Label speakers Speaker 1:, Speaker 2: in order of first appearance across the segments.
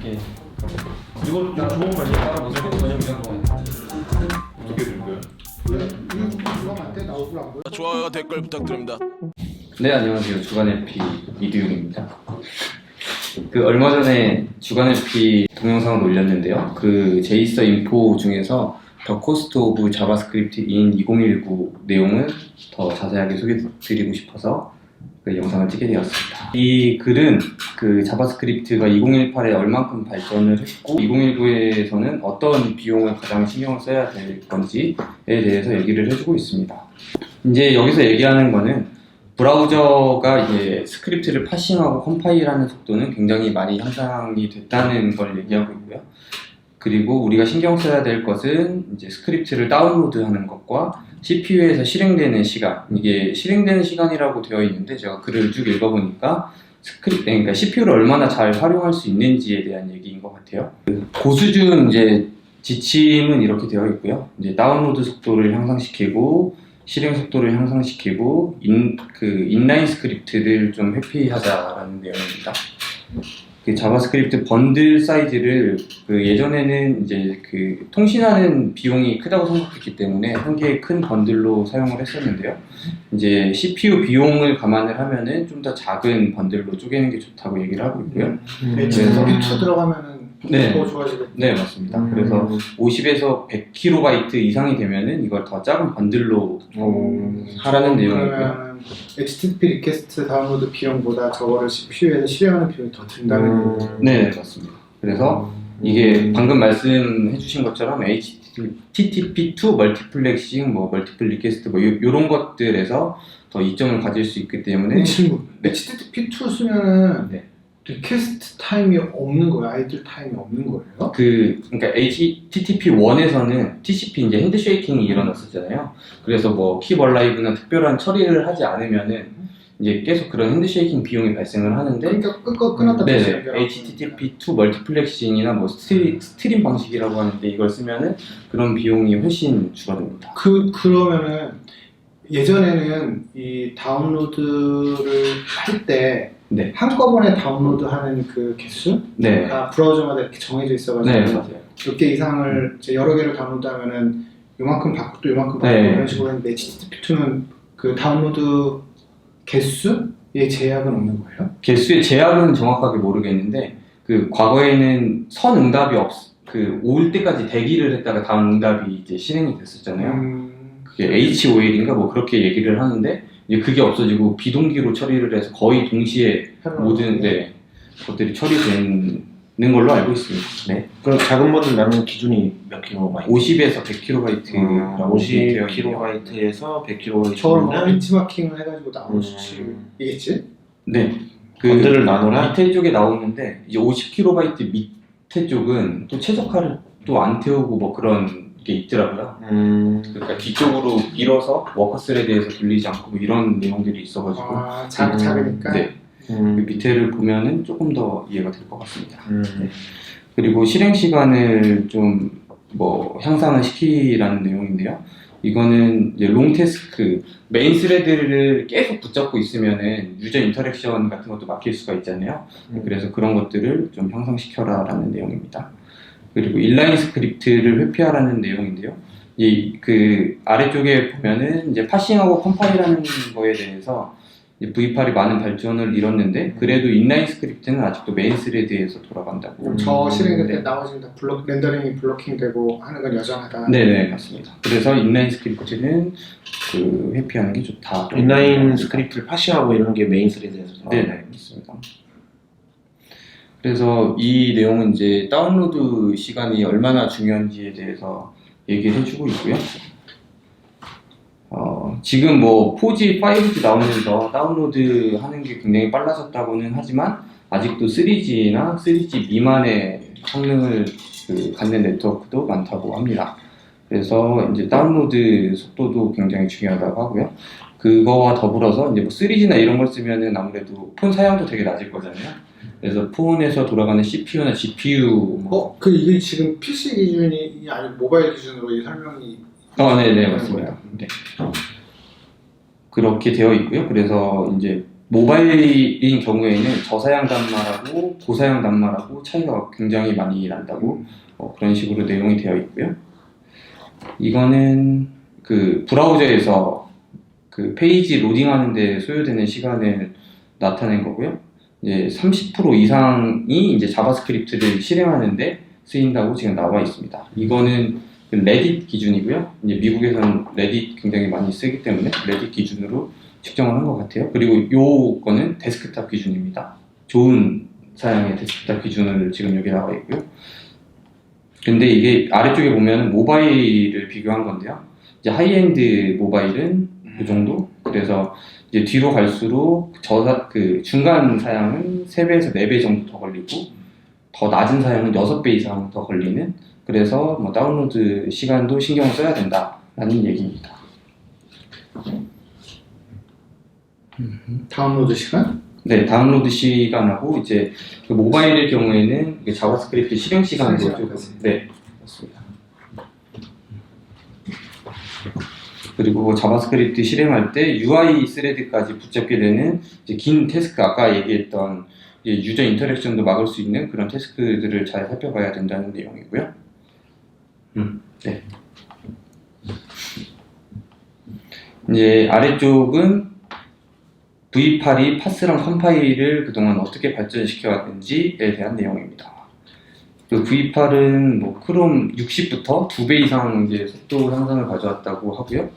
Speaker 1: 예. 이거 좀 좋은 거 아니야? 따라보세요. 왜냐면 이런 거 어떻게 될 거예요?
Speaker 2: 좋아요 댓글 부탁드립니다.
Speaker 3: 네, 안녕하세요. 주간LP 이두용입니다. 얼마 전에 주간LP 동영상을 올렸는데요. 제이서 인포 중에서 The Cost of JavaScript in 2019 내용을 더 자세하게 소개드리고 싶어서 영상을 찍게 되었습니다. 이 글은 자바스크립트가 2018에 얼만큼 발전을 했고 2019에서는 어떤 비용을 가장 신경을 써야 될 건지에 대해서 얘기를 해주고 있습니다. 이제 여기서 얘기하는 거는 브라우저가 이제 스크립트를 파싱하고 컴파일하는 속도는 굉장히 많이 향상이 됐다는 걸 얘기하고 있고요. 그리고 우리가 신경 써야 될 것은 이제 스크립트를 다운로드하는 것과 CPU에서 실행되는 시간, 이게 실행되는 시간이라고 되어 있는데 제가 글을 쭉 읽어보니까 그러니까 CPU를 얼마나 잘 활용할 수 있는지에 대한 얘기인 것 같아요. 고수준 이제 지침은 이렇게 되어 있고요. 이제 다운로드 속도를 향상시키고 실행 속도를 향상시키고 인라인 스크립트를 좀 회피하자라는 내용입니다. 자바스크립트 번들 사이즈를 예전에는 이제 통신하는 비용이 크다고 생각했기 때문에 한 개의 큰 번들로 사용을 했었는데요. 이제 CPU 비용을 감안을 하면은 좀 더 작은 번들로 쪼개는 게 좋다고 얘기를 하고 있고요.
Speaker 4: 그래서 비트 들어가면은 더 좋아지겠네요.
Speaker 3: 네, 맞습니다. 그래서 50에서 100KB 이상이 되면은 이걸 더 작은 번들로 하라는 내용이고요.
Speaker 4: 그러면 HTTP 리퀘스트 다운로드 비용보다 저거를 CPU에서 실행하는 비용이 더 든다는 거죠?
Speaker 3: 네, 맞습니다. 그래서 이게 방금 말씀해 주신 것처럼 HTTP2 멀티플렉싱, 멀티플 리퀘스트 이런 것들에서 더 이점을 가질 수 있기 때문에
Speaker 4: HTTP2 쓰면은
Speaker 3: 네.
Speaker 4: 리퀘스트 타임이 없는 거예요? 아이들 타임이 없는 거예요?
Speaker 3: 그러니까 HTTP1에서는 TCP 이제 핸드쉐이킹이 일어났었잖아요. 그래서 킵얼라이브나 특별한 처리를 하지 않으면은 이제 계속 그런 핸드쉐이킹 비용이 발생을 하는데
Speaker 4: 그러니까 끊었다 다시
Speaker 3: 네, HTTP2 멀티플렉싱이나 스트림 방식이라고 하는데 이걸 쓰면은 그런 비용이 훨씬 줄어듭니다.
Speaker 4: 그러면은 예전에는 이 다운로드를 할 때
Speaker 3: 네.
Speaker 4: 한꺼번에 다운로드하는 그 개수?
Speaker 3: 네.
Speaker 4: 브라우저마다 이렇게 정해져 있어가지고
Speaker 3: 네, 맞아요.
Speaker 4: 몇 개 이상을 이제 여러 개를 다운로드하면은 요만큼 받고 또 요만큼 받고
Speaker 3: 네.
Speaker 4: 이런 식으로 했는데 HTTP2는 그 다운로드 개수에 제약은 없는 거예요?
Speaker 3: 개수의 제약은 정확하게 모르겠는데 과거에는 선응답이 올 때까지 대기를 했다가 다음 응답이 이제 실행이 됐었잖아요. 그게 HOL인가 그렇게 얘기를 하는데 이제 그게 없어지고 비동기로 처리를 해서 거의 동시에 모든 것들이 처리되는 걸로 알고 있습니다. 네.
Speaker 1: 그럼 작은 번들 나누는 기준이 몇 킬로바이트?
Speaker 3: 50에서 100kb라고
Speaker 1: 50kb에서 100kb.
Speaker 4: 저걸 벤치마킹을 해가지고 나오는 수치이겠지?
Speaker 3: 네.
Speaker 1: 번들을 나누라?
Speaker 3: 밑에 쪽에 나오는데 이제 50kb 밑에 쪽은 또 최적화를 또 안 태우고 그런 게 있더라고요. 그러니까 뒤쪽으로 밀어서 워커스레드에서 돌리지 않고 이런 내용들이 있어가지고
Speaker 4: 작으니까?
Speaker 3: 네. 그 밑에를 보면은 조금 더 이해가 될 것 같습니다. 네. 그리고 실행 시간을 좀 향상을 시키라는 내용인데요. 이거는 이제 롱 태스크, 메인 스레드를 계속 붙잡고 있으면은 유저 인터랙션 같은 것도 막힐 수가 있잖아요. 그래서 그런 것들을 좀 향상시켜라라는 내용입니다. 그리고 인라인 스크립트를 회피하라는 내용인데요. 아래쪽에 보면은 이제 파싱하고 컴파일하는 거에 대해서 V8이 많은 발전을 이뤘는데 그래도 인라인 스크립트는 아직도 메인 스레드에서 돌아간다고.
Speaker 4: 저 실행될 때 나머지는 다 렌더링이 블로킹되고 하는 건 여전하다.
Speaker 3: 네네, 맞습니다. 그래서 인라인 스크립트는 회피하는 게 좋다.
Speaker 1: 인라인 스크립트를 파싱하고 이런 게 메인 스레드에서
Speaker 3: 네네, 맞습니다. 그래서 이 내용은 이제 다운로드 시간이 얼마나 중요한지에 대해서 얘기를 해주고 있고요. 지금 4G, 5G 나오면서 다운로드 하는 게 굉장히 빨라졌다고는 하지만 아직도 3G나 3G 미만의 성능을 갖는 네트워크도 많다고 합니다. 그래서 이제 다운로드 속도도 굉장히 중요하다고 하고요. 그거와 더불어서 이제 3G나 이런 걸 쓰면은 아무래도 폰 사양도 되게 낮을 거잖아요. 그래서 폰에서 돌아가는 CPU나 GPU
Speaker 4: 이게 지금 PC 기준이 아니고 모바일 기준으로 이 설명이
Speaker 3: 네네, 맞습니다. 네. 그렇게 되어 있고요. 그래서 이제 모바일인 경우에는 저사양 단말하고 고사양 단말하고 차이가 굉장히 많이 난다고 그런 식으로 내용이 되어 있고요. 이거는 그 브라우저에서 그 페이지 로딩하는 데 소요되는 시간을 나타낸 거고요. 이제 30% 이상이 이제 자바스크립트를 실행하는데 쓰인다고 지금 나와 있습니다. 이거는 레딧 기준이고요. 이제 미국에서는 레딧 굉장히 많이 쓰기 때문에 레딧 기준으로 측정을 한 것 같아요. 그리고 요거는 데스크탑 기준입니다. 좋은 사양의 데스크탑 기준을 지금 여기 나와 있고요. 근데 이게 아래쪽에 보면 모바일을 비교한 건데요. 이제 하이엔드 모바일은 이 정도. 그래서 이제 뒤로 갈수록 그 중간 사양은 3배에서 4배 정도 더 걸리고 더 낮은 사양은 6배 이상 더 걸리는. 그래서 뭐 다운로드 시간도 신경을 써야 된다라는 얘기입니다.
Speaker 4: 다운로드 시간?
Speaker 3: 네, 다운로드 시간하고 이제 그 모바일의 경우에는 이게 자바스크립트 실행 시간도 조금 네, 맞습니다. 그리고 자바스크립트 실행할 때 UI 스레드까지 붙잡게 되는 이제 긴 태스크, 아까 얘기했던 유저 인터랙션도 막을 수 있는 그런 태스크들을 잘 살펴봐야 된다는 내용이고요. 네. 이제 아래쪽은 V8이 파스랑 컴파일을 그동안 어떻게 발전시켜 왔는지에 대한 내용입니다. 그 V8은 뭐 크롬 60부터 2배 이상 이제 속도 향상을 가져왔다고 하고요.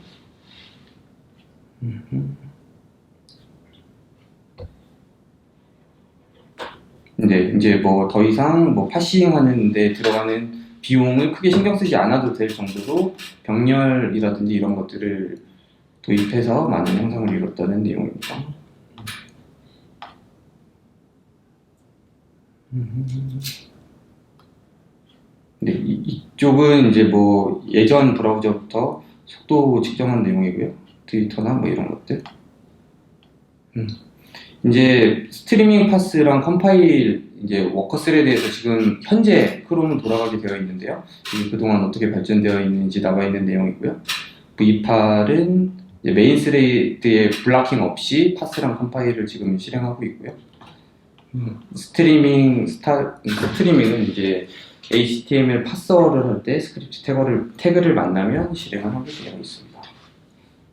Speaker 3: 이제 뭐 더 이상 뭐 파싱하는 데 들어가는 비용을 크게 신경 쓰지 않아도 될 정도로 병렬이라든지 이런 것들을 도입해서 많은 향상을 이뤘다는 내용입니다. 네, 이쪽은 이제 뭐 예전 브라우저부터 속도 측정한 내용이고요. 트위터나 뭐 이런 것들. 이제 스트리밍 파스랑 컴파일 이제 워커스에 대해서 지금 현재 크롬은 돌아가게 되어 있는데요. 이게 그동안 어떻게 발전되어 있는지 나와 있는 내용이고요. V8은 이제 메인 스레드의 블락킹 없이 파스랑 컴파일을 지금 실행하고 있고요. 스트리밍은 이제 HTML 파서를 할 때 스크립트 태그를 만나면 실행을 하게 되어 있습니다.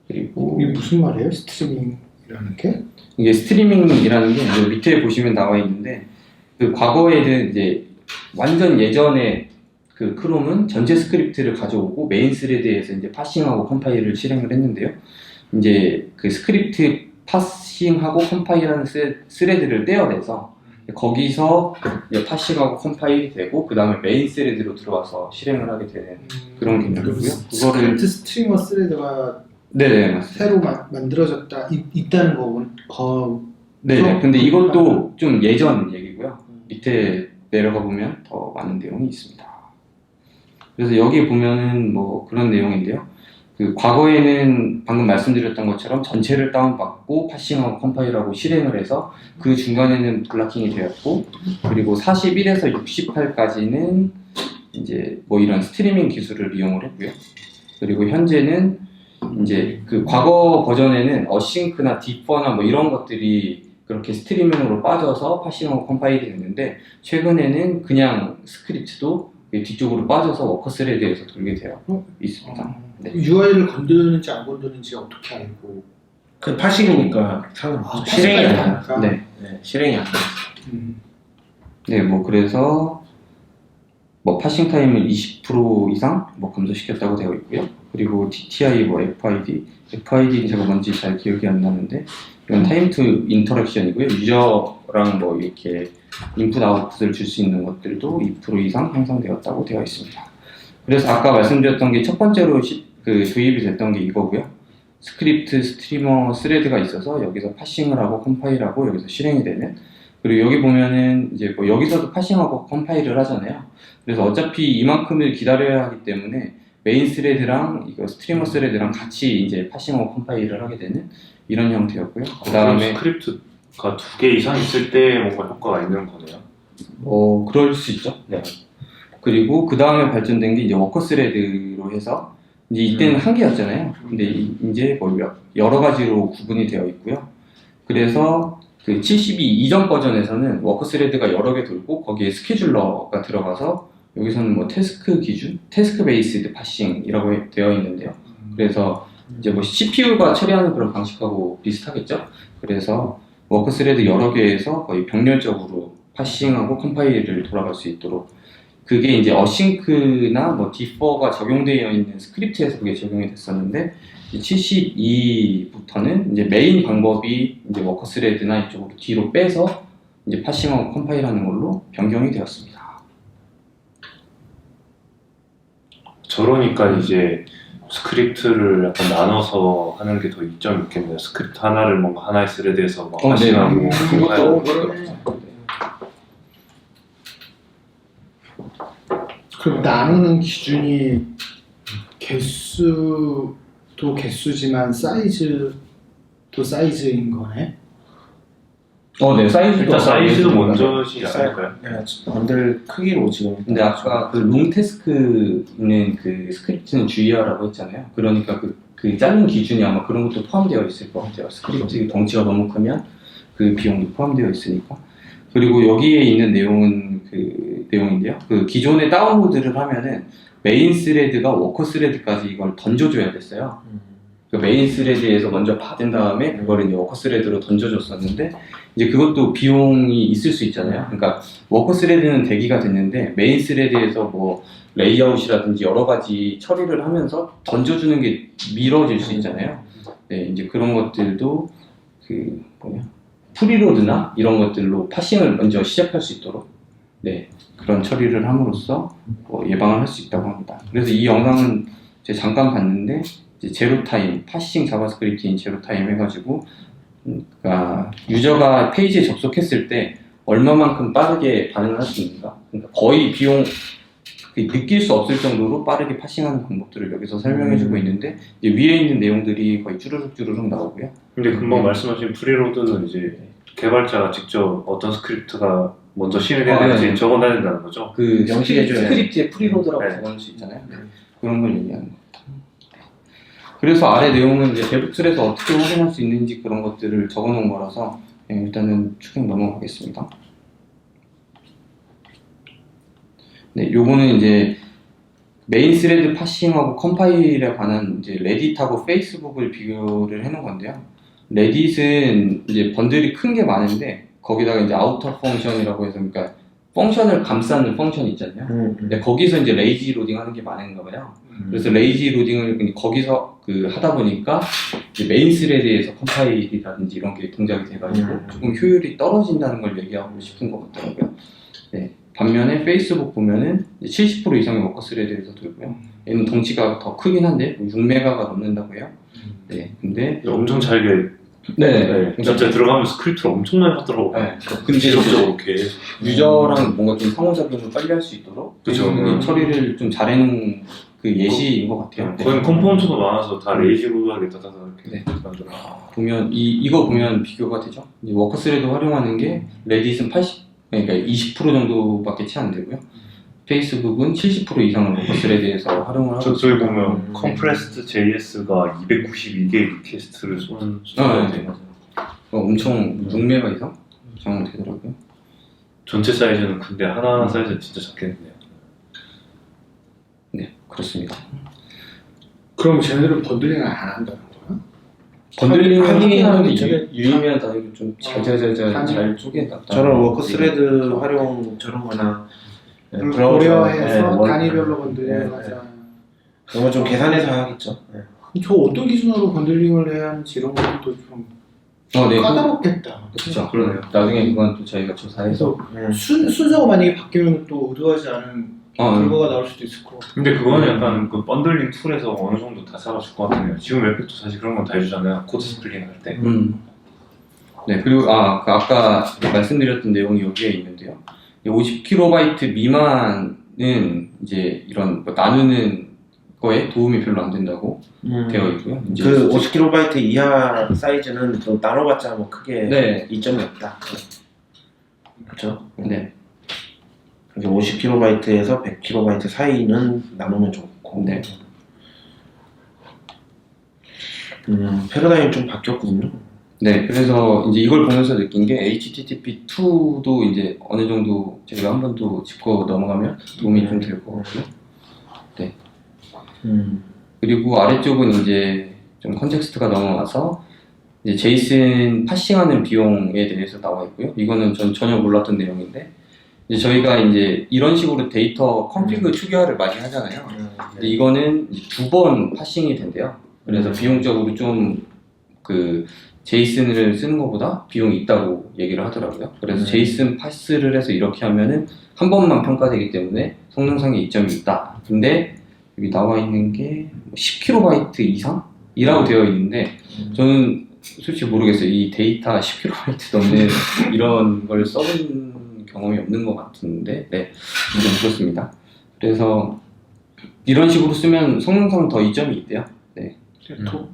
Speaker 3: 그리고
Speaker 4: 이게 무슨 말이에요? 스트리밍이라는 게?
Speaker 3: 이게 스트리밍이라는 게 이제 밑에 보시면 나와 있는데 그 과거에는 이제 완전 예전에 그 크롬은 전체 스크립트를 가져오고 메인 스레드에서 이제 파싱하고 컴파일을 실행을 했는데요. 이제 그 스크립트 파싱하고 컴파일하는 스레드를 떼어내서 거기서 이제 파싱하고 컴파일이 되고 그 다음에 메인 스레드로 들어와서 실행을 하게 되는 그런 개념이고요. 그거를
Speaker 4: 스크립트 스트리머 스레드가
Speaker 3: 네네 맞습니다.
Speaker 4: 새로 만들어졌다 있다는
Speaker 3: 네네. 근데 이것도 좀 예전 얘기고요. 밑에 내려가 보면 더 많은 내용이 있습니다. 그래서 여기 보면은 뭐 그런 내용인데요. 그 과거에는 방금 말씀드렸던 것처럼 전체를 다운받고 파싱하고 컴파일하고 실행을 해서 그 중간에는 블락킹이 되었고 그리고 41에서 68까지는 이제 뭐 이런 스트리밍 기술을 이용을 했고요. 그리고 현재는 이제 그 과거 버전에는 어싱크나 디퍼나 뭐 이런 것들이 그렇게 스트리밍으로 빠져서 파싱하고 컴파일이 됐는데 최근에는 그냥 스크립트도 뒤쪽으로 빠져서 워커스레드에서 돌게 되어 있습니다. 네.
Speaker 4: UI를 건드는지 안 건드는지 어떻게 알고?
Speaker 5: 그 파싱이니까 실행이 안 나.
Speaker 3: 네.
Speaker 5: 네, 실행이 안 나.
Speaker 3: 네, 뭐 그래서 뭐 파싱 타임을 20% 이상 뭐 감소시켰다고 되어 있고요. 그리고 DTI, 뭐 FID는 제가 뭔지 잘 기억이 안 나는데 이건 타임 투 인터랙션이고요. 유저랑 뭐 이렇게 인풋 아웃풋을 줄 수 있는 것들도 2% 이상 향상되었다고 되어 있습니다. 그래서 아까 말씀드렸던 게 첫 번째로 도입이 됐던 게 이거고요. 스크립트 스트리머 스레드가 있어서 여기서 파싱을 하고 컴파일하고 여기서 실행이 되는. 그리고 여기 보면은 이제 뭐 여기서도 파싱하고 컴파일을 하잖아요. 그래서 어차피 이만큼을 기다려야 하기 때문에 메인 스레드랑 이거 스트리머 스레드랑 같이 이제 파싱하고 컴파일을 하게 되는 이런 형태였고요. 그 다음에
Speaker 6: 스크립트가 2개 이상 있을 때 뭔가 효과가 있는 거네요.
Speaker 3: 그럴 수 있죠. 네. 그리고 그 다음에 발전된 게 이제 워커 스레드로 해서 이제 이때는 한 개였잖아요. 근데 이제 뭐 여러 가지로 구분이 되어 있고요. 그래서 그 72 이전 버전에서는 워커스레드가 여러 개 돌고 거기에 스케줄러가 들어가서 여기서는 뭐 태스크 기준, 태스크 베이스드 파싱이라고 되어 있는데요. 그래서 이제 뭐 CPU가 처리하는 그런 방식하고 비슷하겠죠. 그래서 워커스레드 여러 개에서 거의 병렬적으로 파싱하고 컴파일을 돌아갈 수 있도록, 그게 이제 어싱크나 뭐 디퍼가 적용되어 있는 스크립트에서 그게 적용이 됐었는데 72부터는 이제 메인 방법이 이제 워커스레드나 이쪽으로 뒤로 빼서 이제 파싱하고 컴파일하는 걸로 변경이 되었습니다.
Speaker 6: 저러니까 이제 스크립트를 약간 나눠서 하는 게 더 이점이 있겠네요. 스크립트 하나를 뭔가 하나의 스레드에서 막
Speaker 3: 네.
Speaker 6: 하시고
Speaker 4: 그것도 그러네. 그럼 나누는 기준이 개수도 개수지만 사이즈도 사이즈인 거네?
Speaker 3: 네, 사이즈도
Speaker 6: 일단 사이즈도
Speaker 3: 알려주는
Speaker 6: 먼저지
Speaker 3: 거죠.
Speaker 6: 않을까요?
Speaker 5: 네, 번들 크기로 지금.
Speaker 3: 근데 아까 그 롱태스크는 그 스크립트는 주의하라고 했잖아요. 그러니까 그 자른 기준이 아마 그런 것도 포함되어 있을 것 같아요. 스크립트 덩치가 너무 크면 그 비용도 포함되어 있으니까. 그리고 여기에 있는 내용은 그 내용인데요. 그 기존에 다운로드를 하면은 메인 스레드가 워커 스레드까지 이걸 던져줘야 됐어요. 그 메인 스레드에서 먼저 받은 다음에 그걸 이제 워커 스레드로 던져줬었는데, 이제 그것도 비용이 있을 수 있잖아요. 그러니까 워커 스레드는 대기가 됐는데 메인 스레드에서 뭐 레이아웃이라든지 여러 가지 처리를 하면서 던져주는 게 미뤄질 수 있잖아요. 네, 이제 그런 것들도 그 프리로드나 이런 것들로 파싱을 먼저 시작할 수 있도록 그런 처리를 함으로써 예방을 할 수 있다고 합니다. 그래서 이 영상은 제가 잠깐 봤는데 이제 제로타임, 파싱 자바스크립트인 제로타임 해가지고, 그러니까 유저가 페이지에 접속했을 때 얼마만큼 빠르게 반응을 할 수 있는가, 그러니까 거의 비용 느낄 수 없을 정도로 빠르게 파싱하는 방법들을 여기서 설명해주고 있는데, 이제 위에 있는 내용들이 거의 쭈르륵 나오고요.
Speaker 6: 근데 금방 말씀하신 프리로드는 이제 개발자가 직접 어떤 스크립트가 먼저 실행해야 되는지 적어놔야 된다는 거죠?
Speaker 3: 그
Speaker 5: 명시해줘야
Speaker 3: 스크립트에 프리로드라고
Speaker 6: 네.
Speaker 3: 적어놓을 수 있잖아요. 그런 걸 얘기하는 겁니다. 그래서 아래 내용은 이제 데브툴에서 어떻게 확인할 수 있는지 그런 것들을 적어놓은 거라서 일단은 추격 넘어가겠습니다. 네, 요거는 이제 메인 스레드 파싱하고 컴파일에 관한 이제 레딧하고 페이스북을 비교를 해놓은 건데요. 레딧은 이제 번들이 큰 게 많은데 거기다가 이제 아우터 펑션이라고 해서, 그러니까 펑션을 감싸는 펑션이 있잖아요. 근데 거기서 이제 레이지 로딩 하는 게 많은가 봐요. 그래서 레이지 로딩을 거기서 하다 보니까 이제 메인 스레드에서 컴파일이라든지 이런 게 동작이 돼가지고 조금 효율이 떨어진다는 걸 얘기하고 싶은 것 같더라고요. 네. 반면에 페이스북 보면은 70% 이상의 워커 스레드에서 돌고요. 얘는 덩치가 더 크긴 한데 6메가가 넘는다고 해요. 네. 근데
Speaker 6: 엄청 잘게 진짜 들어가면 스크립트를 엄청 많이 하더라고요.
Speaker 3: 네. 근데
Speaker 6: 지속적으로 계속
Speaker 3: 유저랑 뭔가 좀 상호작용을 빨리 할 수 있도록
Speaker 6: 그쵸.
Speaker 3: 처리를 좀 잘해놓은 그 예시인 것 같아요.
Speaker 6: 거의 컴포넌트도 많아서 다 레이지로 하겠다 이렇게 만들어.
Speaker 3: 보면 이거 보면 비교가 되죠. 이제 워커스레드 활용하는 게 레딧은 그러니까 20% 정도밖에 채 안 되고요. 페이스북은 70% 이상을 워커스레드에서 활용을 하고
Speaker 6: 저기
Speaker 3: 있습니다.
Speaker 6: 보면 컴프레스드 JS가 292개의 리퀘스트를 쏘는
Speaker 3: 네. 엄청 6메가 이상 되더라고요.
Speaker 6: 전체 사이즈는 근데 하나하나 사이즈 진짜 작겠네요.
Speaker 3: 네, 그렇습니다.
Speaker 4: 그럼 쟤네들은 번들링을 안 한다는 거야?
Speaker 3: 번들링을 하긴 하는데
Speaker 5: 저게
Speaker 3: 유의미한 단위로 좀 잘 쪼개놨다.
Speaker 5: 저런 워크 스레드 활용 저런 거나
Speaker 4: 고려해서
Speaker 5: 네,
Speaker 4: 단위별로 번들링을
Speaker 5: 네,
Speaker 4: 하자.
Speaker 5: 그런 건 좀 계산해서 하겠죠. 네.
Speaker 4: 저 어떤 기준으로 번들링을 해야 하는지 이런 것도 좀
Speaker 3: 네.
Speaker 4: 까다롭겠다.
Speaker 3: 그렇죠.
Speaker 6: 그러네요.
Speaker 3: 나중에 이건 또 저희가 조사해서
Speaker 4: 순서가 만약에 바뀌면 또 의도하지 않은 결과가 나올 수도 있을 것 같아요.
Speaker 6: 근데 그거는 약간 그 번들링 툴에서 어느 정도 다 잡아줄 것 같네요. 지금 웹팩도 사실 그런 건 다 해주잖아요. 코드 스플링 할 때.
Speaker 3: 네, 그리고 아까 말씀드렸던 내용이 여기에 있는데요. 50KB 미만은 이제 이런 나누는 거에 도움이 별로 안 된다고 되어 있고요. 이제
Speaker 5: 그 50KB 이하 사이즈는 또 나눠봤자 뭐 크게 이점이 없다. 그렇죠?
Speaker 3: 네.
Speaker 5: 그래서 50KB에서 100KB 사이는 나누면 좋고.
Speaker 3: 네.
Speaker 5: 패러다임이 좀 바뀌었군요.
Speaker 3: 네, 그래서 이제 이걸 보면서 느낀 게 HTTP2도 이제 어느 정도 저희가 한 번 더 짚고 넘어가면 도움이 좀 될 것 같고요. 네. 그리고 아래쪽은 이제 좀 컨텍스트가 넘어가서 이제 제이슨 파싱하는 비용에 대해서 나와 있고요. 이거는 전 전혀 몰랐던 내용인데 이제 저희가 이제 이런 식으로 데이터 컴피그 추계화를 많이 하잖아요. 근데 이거는 2번 파싱이 된대요. 그래서 비용적으로 좀 그 제이슨을 쓰는 것보다 비용이 있다고 얘기를 하더라고요. 그래서 제이슨 파스를 해서 이렇게 하면은 한 번만 평가되기 때문에 성능상의 이점이 있다. 근데 여기 나와 있는 게 10KB 이상이라고 되어 있는데 저는 솔직히 모르겠어요. 이 데이터 10KB 넘는 이런 걸 써본 경험이 없는 것 같은데 네, 좀 그렇습니다. 그래서 이런 식으로 쓰면 성능상 더 이점이 있대요. 네.
Speaker 4: 또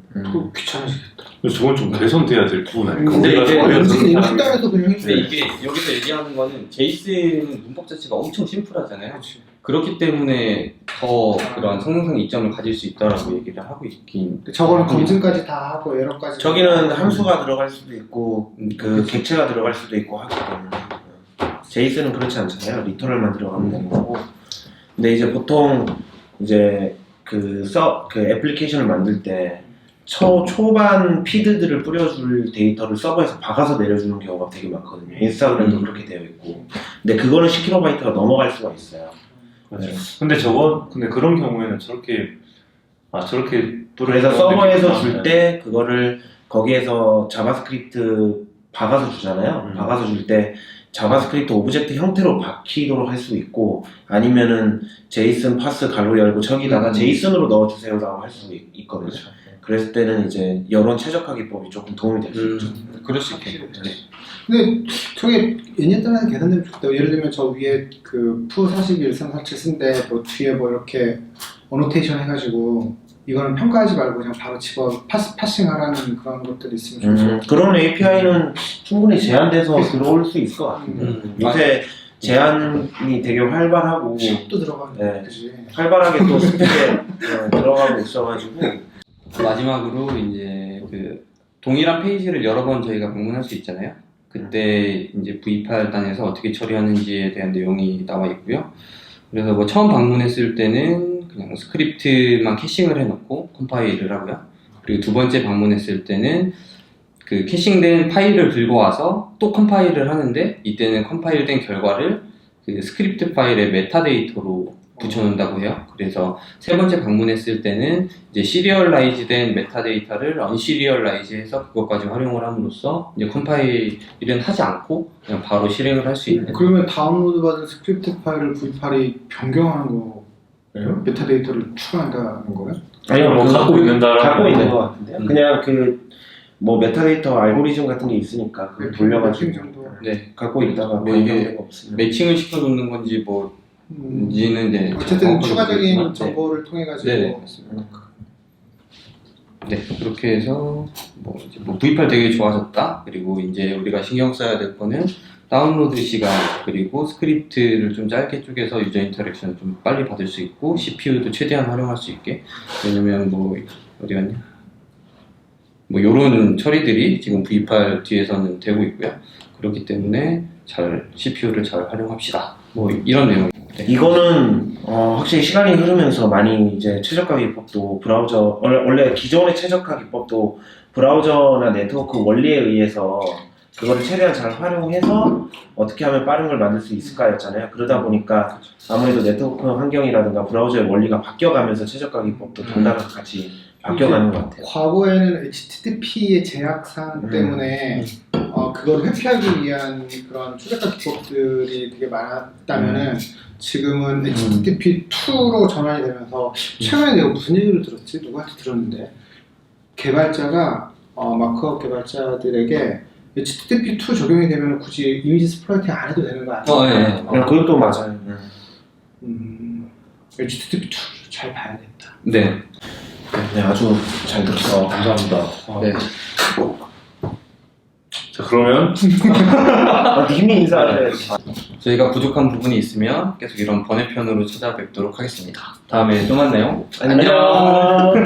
Speaker 4: 귀찮아지겠다.
Speaker 6: 저건 좀 개선돼야 될 부분 아닐까?
Speaker 3: 근데 이게
Speaker 4: 인식당에서 그냥
Speaker 3: 근데 이게 여기서 얘기하는 거는 제이슨은 문법 자체가 엄청 심플하잖아요. 그렇기 때문에 더 그런 성능상 이점을 가질 수 있다라고 얘기를 하고 있긴.
Speaker 4: 저거는 검증까지 다 하고 에러까지.
Speaker 5: 저기는 함수가 들어갈 수도 있고 그 객체가 들어갈 수도 있고 하기 때문에 제이슨은 그렇지 않잖아요. 리터럴만 들어가면 되는 거고. 근데 이제 보통 이제 그 애플리케이션을 만들 때 초반 피드들을 뿌려줄 데이터를 서버에서 박아서 내려주는 경우가 되게 많거든요. 인스타그램도 그렇게 되어 있고. 근데 그거는 10KB가 넘어갈 수가 있어요.
Speaker 6: 맞아요. 근데 그런 경우에는 저렇게
Speaker 5: 그래서 서버에서 줄 때 그거를 거기에서 자바스크립트 박아서 주잖아요. 박아서 줄 때 자바스크립트 오브젝트 형태로 박히도록 할 수 있고 아니면은 제이슨 파스 가로 열고 저기다가 제이슨으로 넣어주세요라고 할 수 있거든요. 그랬을 때는 이제 여론 최적화 기법이 조금 도움이 될 수 있죠.
Speaker 3: 그럴 수 있겠네요. 네.
Speaker 4: 근데 저게 얘네 따라서 계산되면 좋겠다. 예를 들면 저 위에 그 푸 41, 347 쓴데 뭐 뒤에 뭐 이렇게 어노테이션 해가지고 이거는 평가하지 말고 그냥 바로 집어 파싱하라는 그런 것들이 있으면 좋을 것 같아요.
Speaker 5: 그런 API는 충분히 제한돼서 들어올 수 있을 것 같은데 요새 제한이 되게 활발하고
Speaker 4: 또 들어가는
Speaker 5: 네.
Speaker 4: 거지.
Speaker 5: 활발하게 또 스펙에 들어가고 있어가지고
Speaker 3: 마지막으로 이제 그 동일한 페이지를 여러 번 저희가 방문할 수 있잖아요. 그때 이제 V8단에서 어떻게 처리하는지에 대한 내용이 나와 있고요. 그래서 뭐 처음 방문했을 때는 그냥 스크립트만 캐싱을 해놓고 컴파일을 하고요. 그리고 두 번째 방문했을 때는 그 캐싱된 파일을 들고 와서 또 컴파일을 하는데 이때는 컴파일된 결과를 그 스크립트 파일의 메타데이터로 붙여놓는다고 해요. 그래서 세 번째 방문했을 때는 이제 시리얼라이즈된 메타데이터를 언시리얼라이즈해서 그것까지 활용을 함으로써 이제 컴파일은 하지 않고 그냥 바로 실행을 할 수 있는.
Speaker 4: 그러면 다운로드 받은 스크립트 파일을 V8이 변경하는 거예요? 메타데이터를 추가한다는 거예요?
Speaker 5: 아니요,
Speaker 6: 뭐 갖고 있는다라는
Speaker 5: 갖고 있는 것 같은데요. 그냥 그 뭐 메타데이터 알고리즘 같은 게 있으니까 그걸 돌려가지고
Speaker 4: 정도.
Speaker 3: 네.
Speaker 5: 갖고 있다가
Speaker 3: 뭐 이게
Speaker 5: 변경된 거 없으면
Speaker 3: 매칭을 시켜놓는 건지 뭐지는 이제
Speaker 4: 어쨌든
Speaker 3: 정확하게
Speaker 4: 추가적인
Speaker 3: 모르겠지만,
Speaker 4: 정보를 통해 가지고
Speaker 3: 네. 네, 그렇게 해서 뭐 이제 뭐 V8 되게 좋아졌다. 그리고 이제 우리가 신경 써야 될 거는 다운로드 시간 그리고 스크립트를 좀 짧게 쪼개서 유저 인터랙션을 좀 빨리 받을 수 있고 CPU도 최대한 활용할 수 있게. 왜냐면 뭐 어디 갔냐? 뭐 요런 처리들이 지금 V8 뒤에서는 되고 있고요. 그렇기 때문에 CPU를 잘 활용합시다. 뭐 이런 내용. 네.
Speaker 5: 이거는 확실히 시간이 흐르면서 많이 이제 최적화 기법도 브라우저 원래 기존의 최적화 기법도 브라우저나 네트워크 원리에 의해서 그거를 최대한 잘 활용해서 어떻게 하면 빠른 걸 만들 수 있을까였잖아요. 그러다 보니까 아무래도 네트워크 환경이라든가 브라우저의 원리가 바뀌어가면서 최적화 기법도 동달아 같이 바뀌어가는 것 같아요.
Speaker 4: 과거에는 HTTP의 제약사항 때문에 그걸 회피하기 위한 그런 최적화 기법들이 되게 많았다면은 지금은 HTTP2로 전환이 되면서 최근에 내가 무슨 얘기를 들었지? 누구한테 들었는데 개발자가 마크업 개발자들에게 HTTP2 적용이 되면 굳이 이미지 스플라이팅 안 해도 되는 거 아니야?
Speaker 3: 네.
Speaker 5: 그것도 맞아요.
Speaker 4: HTTP2를 잘 봐야겠다.
Speaker 3: 네.
Speaker 5: 네, 아주 잘 들었어.
Speaker 6: 감사합니다.
Speaker 3: 네.
Speaker 6: 자, 그러면
Speaker 5: 님이 인사를
Speaker 3: 저희가 부족한 부분이 있으면 계속 이런 번외편으로 찾아뵙도록 하겠습니다. 다음에 또 만나요.
Speaker 5: 안녕.